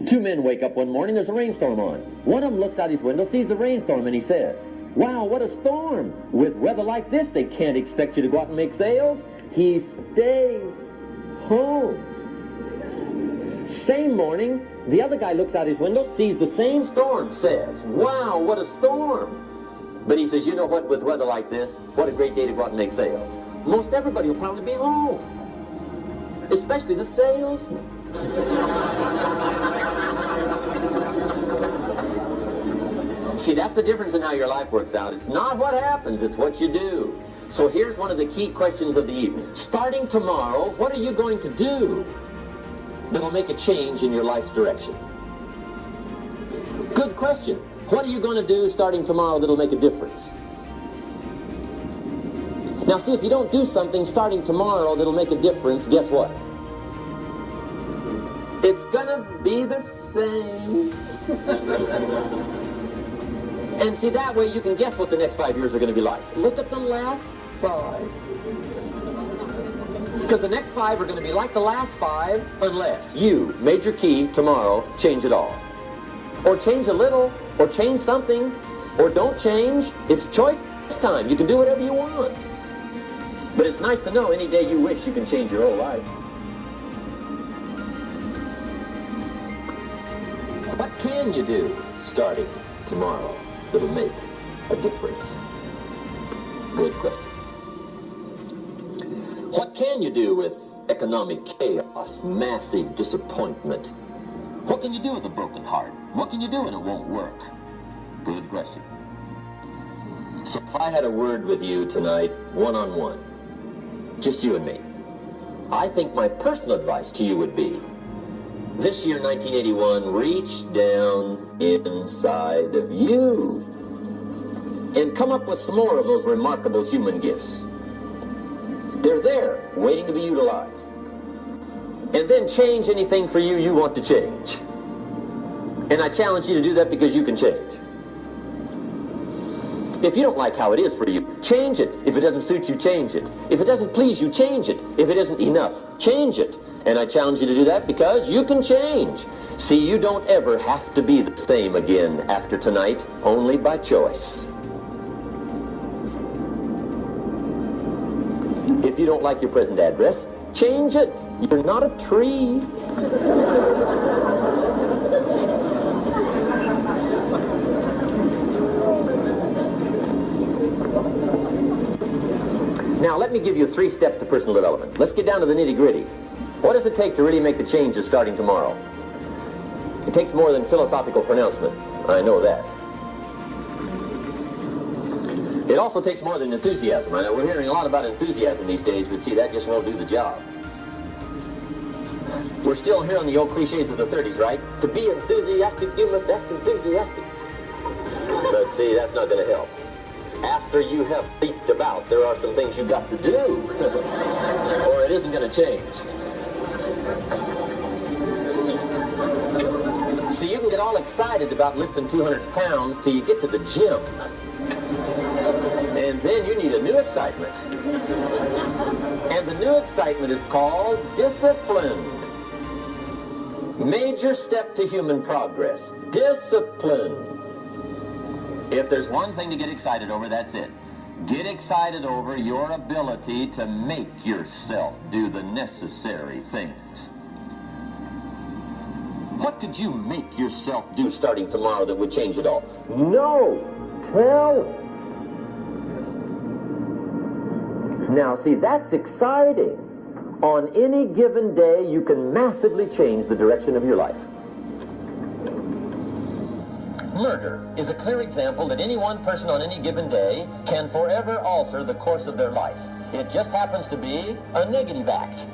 Two men wake up one morning, there's a rainstorm on. One of them looks out his window, sees the rainstorm, and he says, "Wow, what a storm! With weather like this, they can't expect you to go out and make sales." He stays home. Same morning, the other guy looks out his window, sees the same storm, says, "Wow, what a storm!" But he says, "You know what, with weather like this, what a great day to go out and make sales." Most everybody will probably be home, especially the salesman. See, that's the difference in how your life works out. It's not what happens, it's what you do. So here's one of the key questions of the evening. Starting tomorrow, what are you going to do that'll make a change in your life's direction? Good question. What are you going to do starting tomorrow that'll make a difference? Now see, if you don't do something starting tomorrow that'll make a difference, guess what? It's gonna be the same. And see, that way you can guess what the next 5 years are going to be like. Look at the last 5. Because the next 5 are going to be like the last 5 unless you, major key, tomorrow, change it all. Or change a little, or change something, or don't change. It's choice time. You can do whatever you want. But it's nice to know any day you wish you can change your whole life. What can you do starting tomorrow that'll make a difference? Good question. What can you do with economic chaos, massive disappointment? What can you do with a broken heart? What can you do when it won't work? Good question. So if I had a word with you tonight, one-on-one, just you and me, I think my personal advice to you would be, this year, 1981, reach down inside of you and come up with some more of those remarkable human gifts. They're there, waiting to be utilized. And then change anything for you you want to change. And I challenge you to do that because you can change. If you don't like how it is for you, change it. If it doesn't suit you, change it. If it doesn't please you, change it. If it isn't enough, change it. And I challenge you to do that because you can change. See, you don't ever have to be the same again after tonight, only by choice. If you don't like your present address, change it. You're not a tree. Now, let me give you 3 steps to personal development. Let's get down to the nitty-gritty. What does it take to really make the changes starting tomorrow? It takes more than philosophical pronouncement. I know that. It also takes more than enthusiasm. I know we're hearing a lot about enthusiasm these days, but see, that just won't do the job. We're still hearing the old cliches of the 30s, right? To be enthusiastic, you must act enthusiastic. But see, that's not going to help. After you have leaped about, there are some things you've got to do, or it isn't going to change. So you can get all excited about lifting 200 pounds till you get to the gym. And then you need a new excitement. And the new excitement is called discipline. Major step to human progress. Discipline. If there's one thing to get excited over, that's it. Get excited over your ability to make yourself do the necessary things. What could you make yourself do starting tomorrow that would change it all? No! Tell. Now, see, that's exciting. On any given day, you can massively change the direction of your life. Murder is a clear example that any one person on any given day can forever alter the course of their life. It just happens to be a negative act.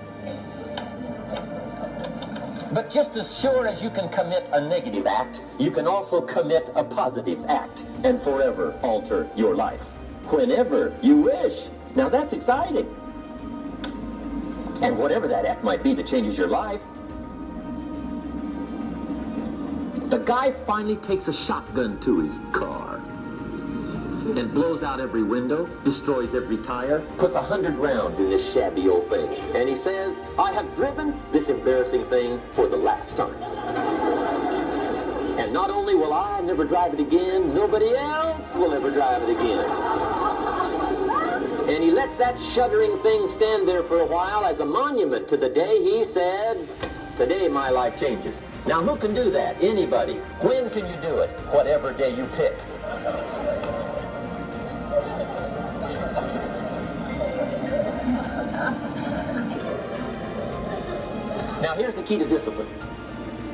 But just as sure as you can commit a negative act, you can also commit a positive act and forever alter your life. Whenever you wish. Now that's exciting. And whatever that act might be that changes your life. The guy finally takes a shotgun to his car and blows out every window, destroys every tire, puts 100 rounds in this shabby old thing. And he says, "I have driven this embarrassing thing for the last time." And not only will I never drive it again, nobody else will ever drive it again. And he lets that shuddering thing stand there for a while as a monument to the day he said, "Today my life changes." Now who can do that? Anybody. When can you do it? Whatever day you pick. Now here's the key to discipline.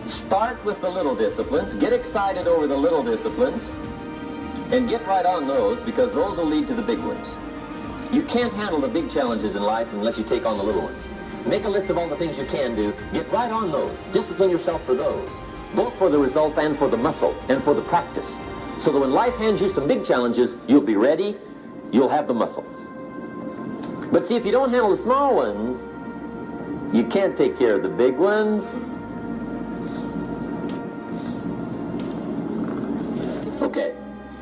Start with the little disciplines, get excited over the little disciplines, and get right on those, because those will lead to the big ones. You can't handle the big challenges in life unless you take on the little ones. Make a list of all the things you can do, get right on those, discipline yourself for those, both for the result and for the muscle and for the practice, so that when life hands you some big challenges, you'll be ready, you'll have the muscle. But see, if you don't handle the small ones, you can't take care of the big ones. Okay,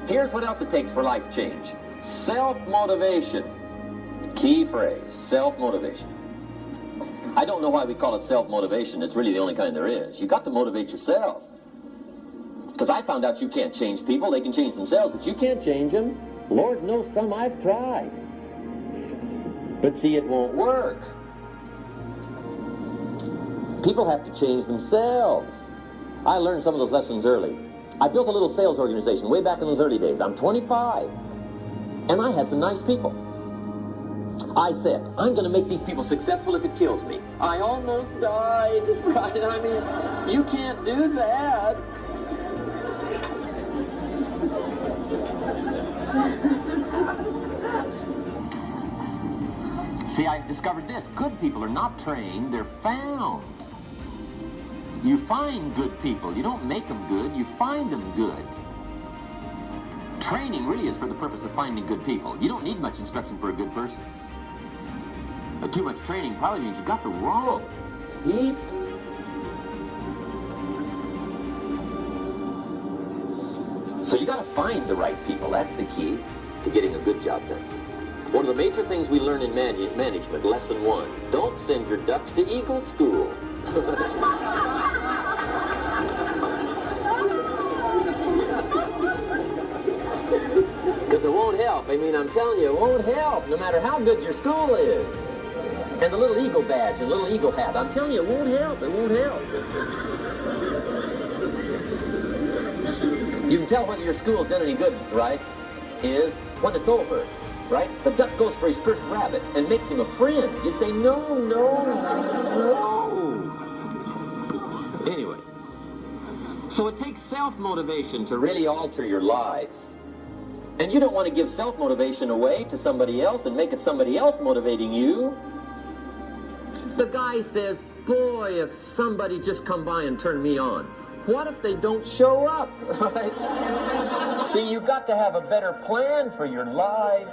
here's what else it takes for life change. Self-motivation. Key phrase, self-motivation. I don't know why we call it self-motivation. It's really the only kind there is. You got to motivate yourself. Because I found out you can't change people. They can change themselves, but you can't change them. Lord knows some I've tried. But see, it won't work. People have to change themselves. I learned some of those lessons early. I built a little sales organization way back in those early days. I'm 25. And I had some nice people. I said, I'm going to make these people successful if it kills me. I almost died, right? I mean, you can't do that. See, I discovered this. Good people are not trained, they're found. You find good people. You don't make them good, you find them good. Training really is for the purpose of finding good people. You don't need much instruction for a good person. But too much training probably means you got the wrong people. So you got to find the right people. That's the key to getting a good job done. One of the major things we learn in management, lesson 1, don't send your ducks to Eagle School. Because it won't help. I mean, I'm telling you, it won't help, no matter how good your school is. And the little eagle badge and little eagle hat, I'm telling you, it won't help. It won't help. You can tell whether your school's done any good, right, is when it's over, right? The duck goes for his first rabbit and makes him a friend. You say, no, no, no. Anyway, so it takes self-motivation to really alter your life. And you don't want to give self-motivation away to somebody else and make it somebody else motivating you. The guy says, boy, if somebody just come by and turn me on. What if they don't show up, right? See, you got to have a better plan for your life.